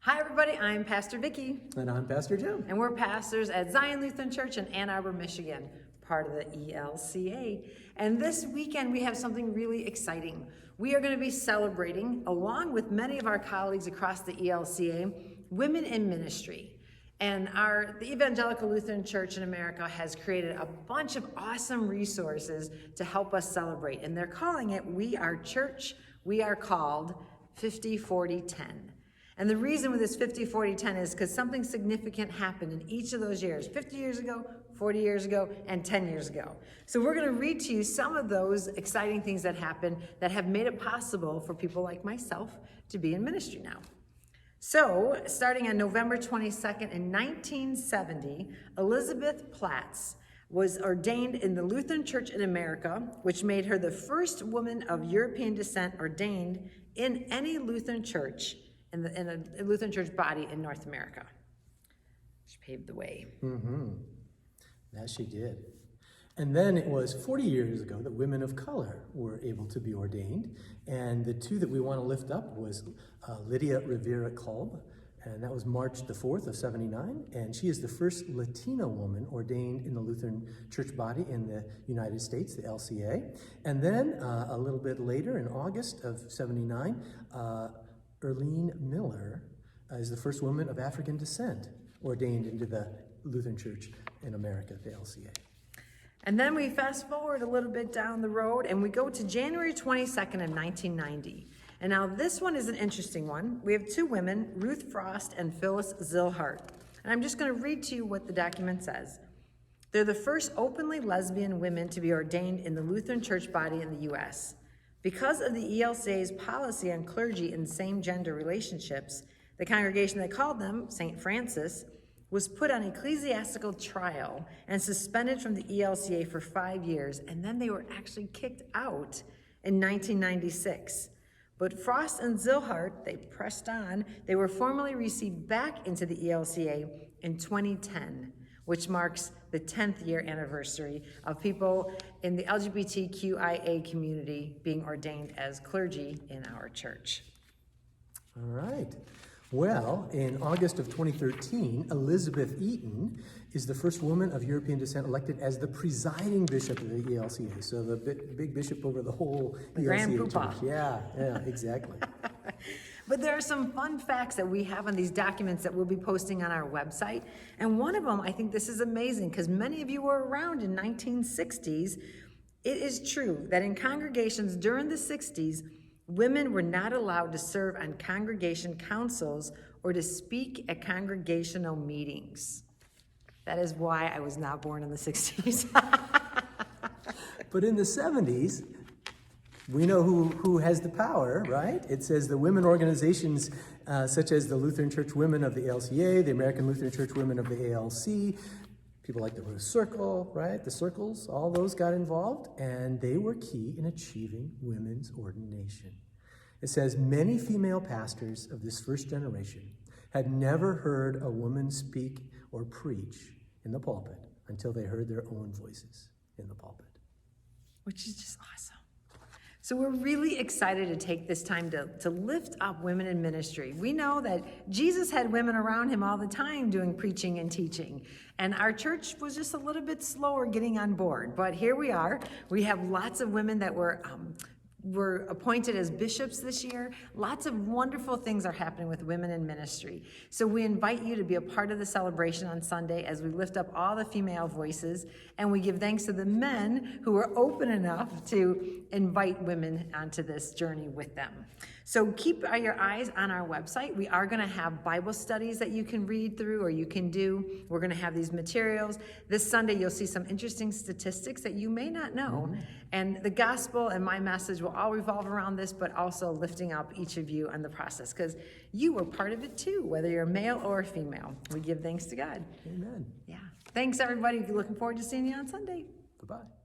Hi everybody, I'm Pastor Vicki. And I'm Pastor Jim. And we're pastors at Zion Lutheran Church in Ann Arbor, Michigan, part of the ELCA. And this weekend we have something really exciting. We are going to be celebrating, along with many of our colleagues across the ELCA, Women in Ministry. And the Evangelical Lutheran Church in America has created a bunch of awesome resources to help us celebrate. And they're calling it We Are Church, We Are Called 50-40-10. And the reason with this 50-40-10 is because something significant happened in each of those years, 50 years ago, 40 years ago, and 10 years ago. So we're going to read to you some of those exciting things that happened that have made it possible for people like myself to be in ministry now. So, starting on November 22nd in 1970, Elizabeth Platts was ordained in the Lutheran Church in America, which made her the first woman of European descent ordained in any Lutheran church, in a Lutheran church body in North America. She paved the way. That she did. And then it was 40 years ago that women of color were able to be ordained. And the two that we want to lift up was Lydia Rivera Kolb, and that was March the 4th of 79. And she is the first Latina woman ordained in the Lutheran church body in the United States, the LCA. And then a little bit later, in August of 79, Erlene Miller is the first woman of African descent ordained into the Lutheran Church in America, the LCA. And then we fast forward a little bit down the road and we go to January 22nd of 1990. And now this one is an interesting one. We have two women, Ruth Frost and Phyllis Zillhart. And I'm just going to read to you what the document says. They're the first openly lesbian women to be ordained in the Lutheran church body in the U.S. Because of the ELCA's policy on clergy and same-gender relationships, the congregation that called them St. Francis was put on ecclesiastical trial and suspended from the ELCA for 5 years, and then they were actually kicked out in 1996. But Frost and Zillhart, they pressed on. They were formally received back into the ELCA in 2010, which marks the 10th year anniversary of people in the LGBTQIA community being ordained as clergy in our church. All right. Well, in August of 2013, Elizabeth Eaton is the first woman of European descent elected as the presiding bishop of the ELCA. So the big bishop over the whole the ELCA Grand church. Poobah. Yeah, exactly. But there are some fun facts that we have on these documents that we'll be posting on our website. And one of them, I think this is amazing because many of you were around in 1960s. It is true that in congregations during the 60s, women were not allowed to serve on congregation councils or to speak at congregational meetings. That is why I was not born in the 60s. But in the 70s, we know who has the power, right? It says the women organizations such as the Lutheran Church Women of the LCA, the American Lutheran Church Women of the ALC, people like the Rose Circle, right? The circles, all those got involved, and they were key in achieving women's ordination. It says many female pastors of this first generation had never heard a woman speak or preach in the pulpit until they heard their own voices in the pulpit. Which is just awesome. So we're really excited to take this time to lift up women in ministry. We know that Jesus had women around him all the time doing preaching and teaching. And our church was just a little bit slower getting on board. But here we are. We have lots of women that were appointed as bishops this year. Lots of wonderful things are happening with women in ministry. So we invite you to be a part of the celebration on Sunday as we lift up all the female voices, and we give thanks to the men who are open enough to invite women onto this journey with them. So keep your eyes on our website. We are going to have Bible studies that you can read through or you can do. We're going to have these materials. This Sunday, you'll see some interesting statistics that you may not know. And the gospel and my message will all revolve around this, but also lifting up each of you on the process because you were part of it too, whether you're male or female. We give thanks to God. Amen. Yeah. Thanks, everybody. Looking forward to seeing you on Sunday. Bye-bye.